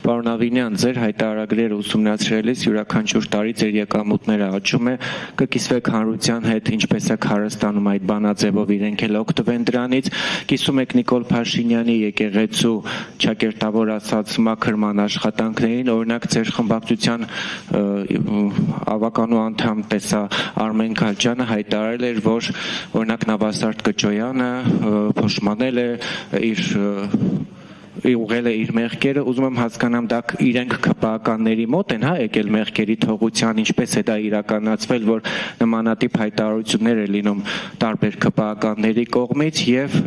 Պարոն Ավինյան, ձեր հայտարարագրերը ուսումնասիրելիս յուրաքանչյուր տարի ձեր եկամուտները աճում է, կկիսվեք հանրության հետ, ինչպես է Հայաստանում այդ բանաձևով իրենք էլ օգտվեն դրանից, կիսում եք Նիկոլ Փաշինյանի եկեղեցու ճակերտավոր ասած մաքրման աշխատանքներին, օրինակ ձեր խմբակցության ավականու անդամ տեսա Արմեն Քալչյանը հայտարարել էր, որ օրինակ Նավասարդ Կճոյանը փոշմանել է ուղղել է իր մեղքերը, ուզում եմ հասկանամ դա իրենք ԿՊԱ-ականների մոտ են եկել մեղքերի թողության, ինչպես է դա իրականացվել, որ նմանատիպ հայտարարություններ է լինում տարբեր ԿՊԱ-ականների կողմից եւ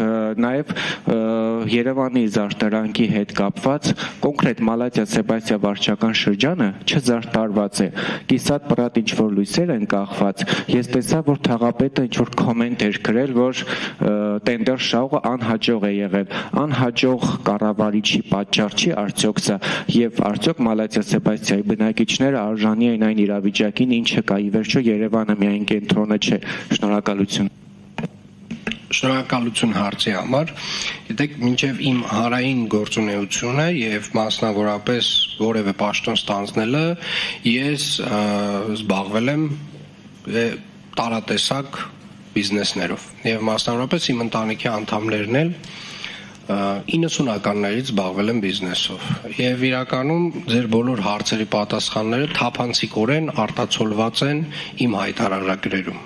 նաեւ Երևանի զարդարանքի հետ կապված կոնկրետ Մալաթիա Սեբաստիա վարչական շրջանը չզարդարված է, կիսատ պրատ ինչ որ լույսեր են կախված, ես տեսա, որ թաղապետը ինչ որ կոմենտ էր գրել, որ տենդեր շահը անհաջող է եղել, անհաջող կառավարիչի պատճառ չի արդյոք սա եւ արդյոք Մալաթիա Սեբաստիայի բնակիչները արժանի են այն իրավիճակին, ինչը կա, ի վերջո Երևանը միայն կենտրոնը չէ, շնորհակալություն։ Շնորհակալություն հարցի համար։ Գիտեք, մինչև իմ հարային գործունեությունը եւ մասնավորապես որևէ պաշտոն ստանձնելը ես զբաղվել եմ տարատեսակ բիզնեսներով եւ մասնավորապես իմ ընտանիքի անդամներն էլ 90-ականներից զբաղվել եմ բիզնեսով եւ իրականում ձեր բոլոր հարցերի պատասխանները թափանցիկորեն արտացոլված են իմ հայտարարագրերում։